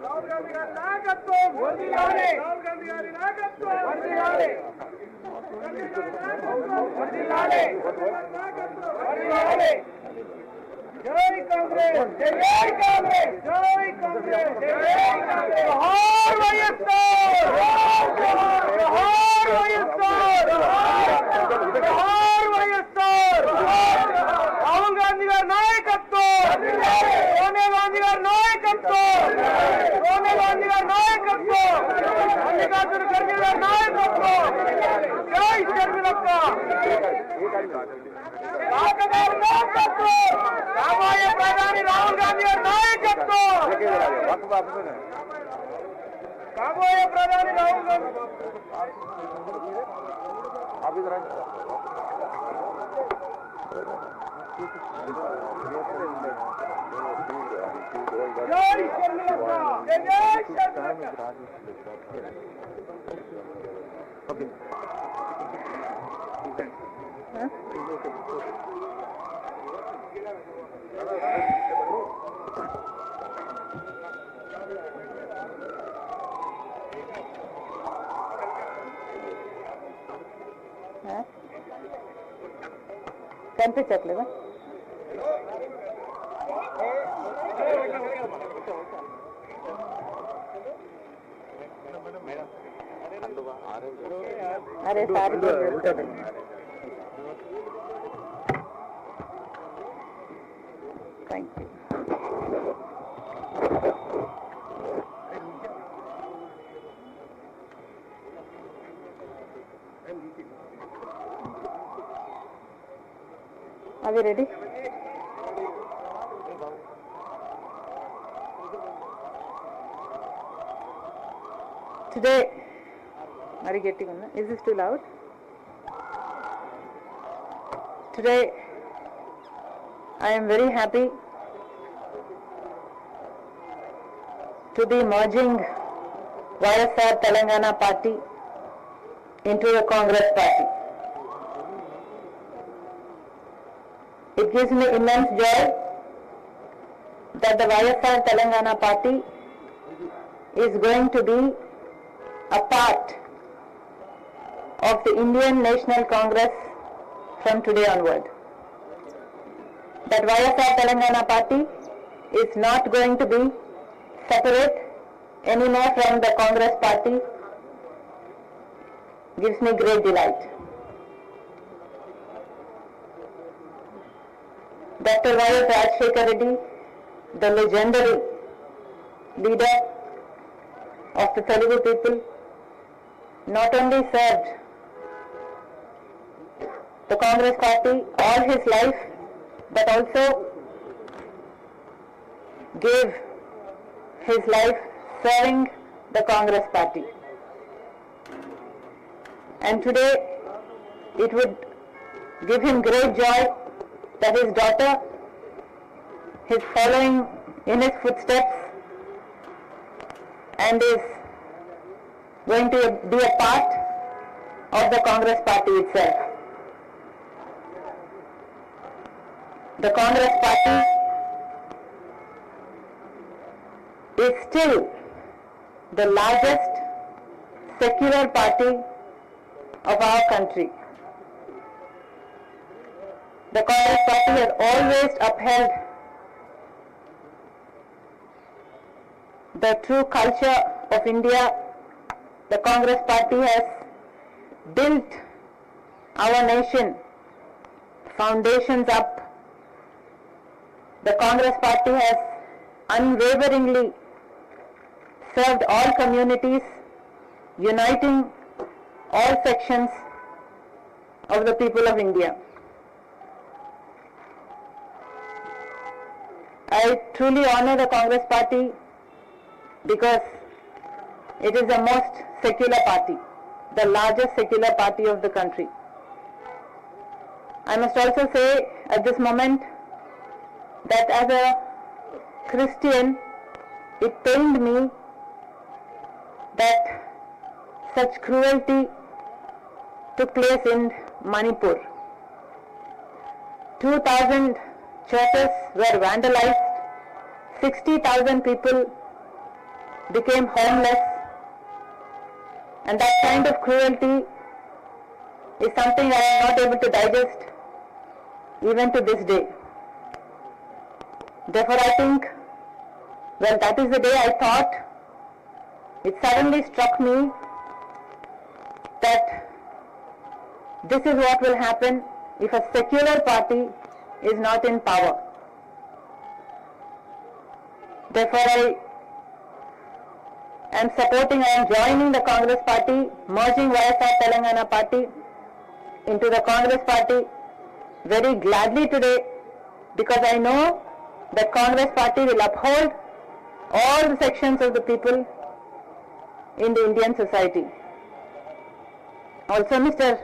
రాహుల్ గాంధీ గారి నాయకత్వం వర్ధిల్లాలి. రాహుల్ గాంధీ గారి నాయకత్వం వర్ధిల్లాలి. వర్ధిల్లాలి. వర్ధిల్లాలి. జై కాంగ్రెస్, జై కాంగ్రెస్, జై కాంగ్రెస్, జై కాంగ్రెస్. జోహార్ వైఎస్ఆర్, జోహార్ వైఎస్ఆర్, జోహార్ వైఎస్ఆర్. రాహుల్ గాంధీ గారి నాయకత్వం, సోనియా గాంధీ గారి నాయకత్వం, సోనియా గాంధీ గారి నాయకత్వం, మల్లికార్జున ఖర్గే గారి నాయకత్వం. జై షర్మిలక్క. రాబోయే ప్రధాని రాహుల్ గాంధీ గారి నాయకత్వం, కాబోయే ప్రధాని రాహుల్ గాంధీ. జై షర్మిలక్క, జై షర్మిలక్క. కనిపించట్లేదా? అరే సార్ థ్యాంక్ యూ. అవి రెడీ? టుడే మరి గట్టిగా ఉందా? Is this two loud? Today I am very happy to be merging YSR Telangana party into the Congress party. It gives me immense joy that the YSR Telangana party is going to be a part of the Indian National Congress from today onward. That YSR Telangana party is not going to be separate anymore from the Congress party gives me great delight. Dr. Y.S. Rajshekar Reddy, the legendary leader of the Telugu people, not only served the Congress party all his life, but also gave his life serving the Congress party. And today it would give him great joy that his daughter is following in his footsteps and is going to be a part of the Congress party itself. The Congress party is still the largest secular party of our country. The Congress party has always upheld the true culture of India. The Congress party has built our nation foundations up. The Congress party has unwaveringly served all communities, uniting all sections of the people of India. I truly honor the Congress party because it is the most secular party, the largest secular party of the country. I must also say at this moment that as a Christian it pained me that such cruelty took place in Manipur. 2,000 churches were vandalized, 60,000 people became homeless, and that kind of cruelty is something I am not able to digest even to this day. Therefore, I think, well, that is the day I thought, it suddenly struck me that this is what will happen if a secular party is not in power. Therefore, I am supporting, I am joining the Congress party, merging YSR Telangana party into the Congress party very gladly today, because I know that Congress party will uphold all the sections of the people in the Indian society. Also, Mr.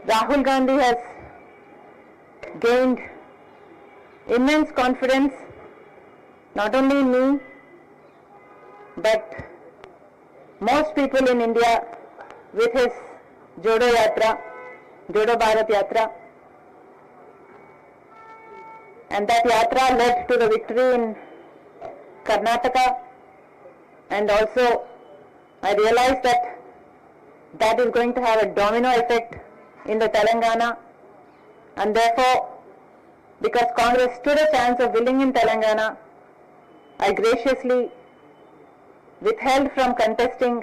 Rahul Gandhi has gained immense confidence, not only in me, but most people in India, with his Jodo Yatra, Jodo Bharat Yatra. And that yatra led to the victory in Karnataka, and also I realized that that is going to have a domino effect in the Telangana, and therefore, because Congress stood a chance of winning in Telangana, I graciously withheld from contesting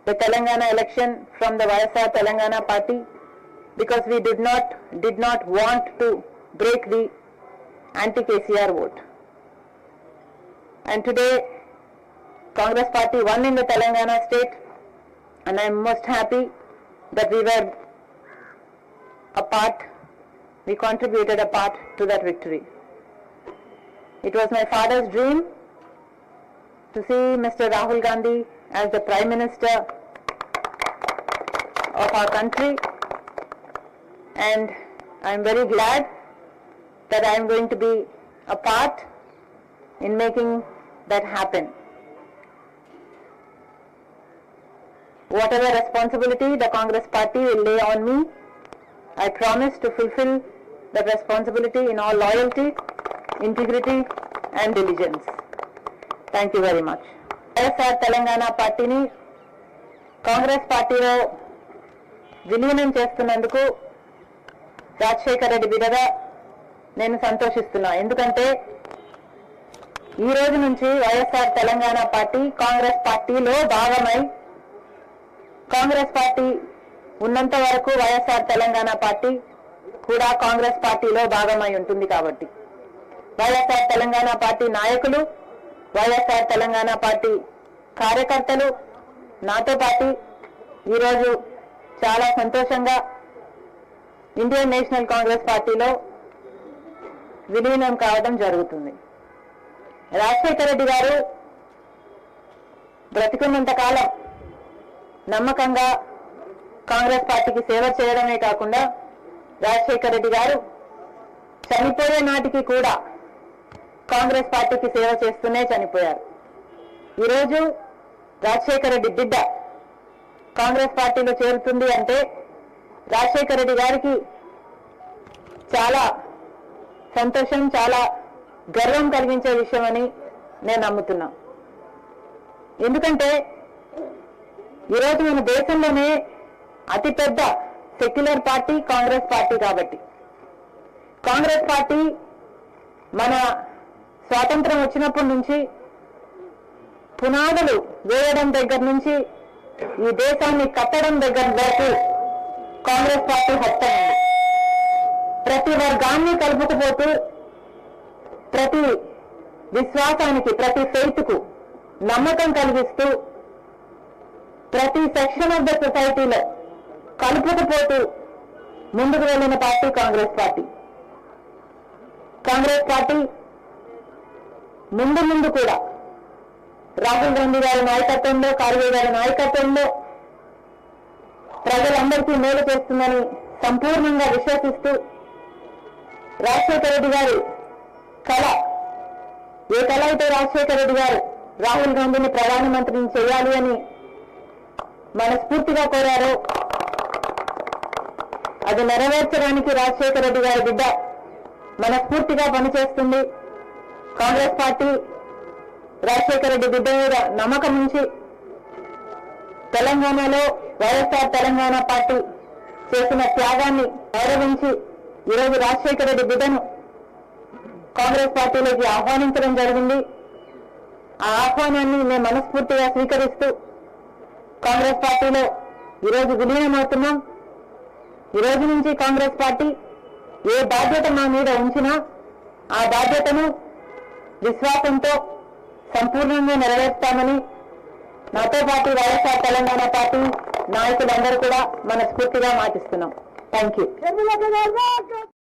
the Telangana election from the YSR Telangana party, because we did not want to break the anti-KCR vote. And today, Congress party won in the Telangana state, and I am most happy that we contributed a part to that victory. It was my father's dream to see Mr. Rahul Gandhi as the Prime Minister of our country, and I am very glad that I am going to be a part in making that happen. Whatever responsibility the Congress party will lay on me, I promise to fulfill that responsibility in all loyalty, integrity and diligence. Thank you very much. YSR Telangana పార్టీని కాంగ్రెస్ పార్టీలో విలీనం చేస్తున్నందుకు రాజశేఖర్ రెడ్డి బిడ్డగా నేను సంతోషిస్తున్నా. ఎందుకంటే ఈ రోజు నుంచి వైఎస్ఆర్ తెలంగాణ పార్టీ కాంగ్రెస్ పార్టీలో భాగమై, కాంగ్రెస్ పార్టీ ఉన్నంత వరకు వైఎస్ఆర్ తెలంగాణ పార్టీ కూడా కాంగ్రెస్ పార్టీలో భాగమై ఉంటుంది. కాబట్టి వైఎస్ఆర్ తెలంగాణ పార్టీ నాయకులు, వైఎస్ఆర్ తెలంగాణ పార్టీ కార్యకర్తలు నాతో పాటు ఈరోజు చాలా సంతోషంగా ఇండియన్ నేషనల్ కాంగ్రెస్ పార్టీలో విలీనం కావడం జరుగుతుంది. రాజశేఖర రెడ్డి గారు బ్రతికున్నంత కాలం నమ్మకంగా కాంగ్రెస్ పార్టీకి సేవ చేయడమే కాకుండా రాజశేఖర రెడ్డి గారు చనిపోయే నాటికి కూడా కాంగ్రెస్ పార్టీకి సేవ చేస్తూనే చనిపోయారు. ఈరోజు రాజశేఖర రెడ్డి బిడ్డ కాంగ్రెస్ పార్టీలో చేరుతుంది అంటే రాజశేఖర రెడ్డి గారికి చాలా సంతోషం, చాలా గర్వం కలిగించే విషయమని నేను నమ్ముతున్నా. ఎందుకంటే ఈరోజు మన దేశంలోనే అతిపెద్ద సెక్యులర్ పార్టీ కాంగ్రెస్ పార్టీ. కాబట్టి కాంగ్రెస్ పార్టీ మన స్వాతంత్రం వచ్చినప్పటి నుంచి పునాదులు వేయడం దగ్గర నుంచి ఈ దేశాన్ని కట్టడం దగ్గర వరకు కాంగ్రెస్ పార్టీ హస్తమైంది. ప్రతి వర్గాన్ని కలుపుకుపోతూ, ప్రతి విశ్వాసానికి, ప్రతి ఫెయిత్కు నమ్మకం కలిగిస్తూ, ప్రతి సెక్షన్ ఆఫ్ ద సొసైటీలో కలుపుకుపోతూ ముందుకు వెళ్ళిన party Congress party. Congress party ముందు కూడా రాహుల్ గాంధీ గారి నాయకత్వంలో, ఖార్గే గారి నాయకత్వంలో ప్రజలందరికీ మేలు చేస్తుందని సంపూర్ణంగా విశ్వసిస్తూ రాజశేఖర రెడ్డి గారి కళ ఏ కళ అయితే రాజశేఖర రెడ్డి గారు రాహుల్ గాంధీని ప్రధానమంత్రిని చేయాలి అని మనస్ఫూర్తిగా కోరారో అది నెరవేర్చడానికి రాజశేఖర రెడ్డి గారి బిడ్డ మనస్ఫూర్తిగా పనిచేస్తుంది. కాంగ్రెస్ పార్టీ రాజశేఖర రెడ్డి బిడ్డ మీద నమ్మకం ఉంచి తెలంగాణలో వైఎస్ఆర్ తెలంగాణ పార్టీ చేసిన త్యాగాన్ని గౌరవించి ఈరోజు రాజశేఖర రెడ్డి బిడ్డను కాంగ్రెస్ పార్టీలోకి ఆహ్వానించడం జరిగింది. ఆ ఆహ్వానాన్ని మేము మనస్ఫూర్తిగా స్వీకరిస్తూ కాంగ్రెస్ పార్టీలో ఈరోజు విలీనమవుతున్నాం. ఈ రోజు నుంచి కాంగ్రెస్ పార్టీ ఏ బాధ్యత మా మీద ఉంచినా ఆ బాధ్యతను విశ్వాసంతో సంపూర్ణంగా నెరవేర్స్తామని నాతో పాటు వైఎస్ఆర్ తెలంగాణ పార్టీ నాయకులందరూ కూడా మనస్ఫూర్తిగా మాటిస్తున్నాం. Thank you.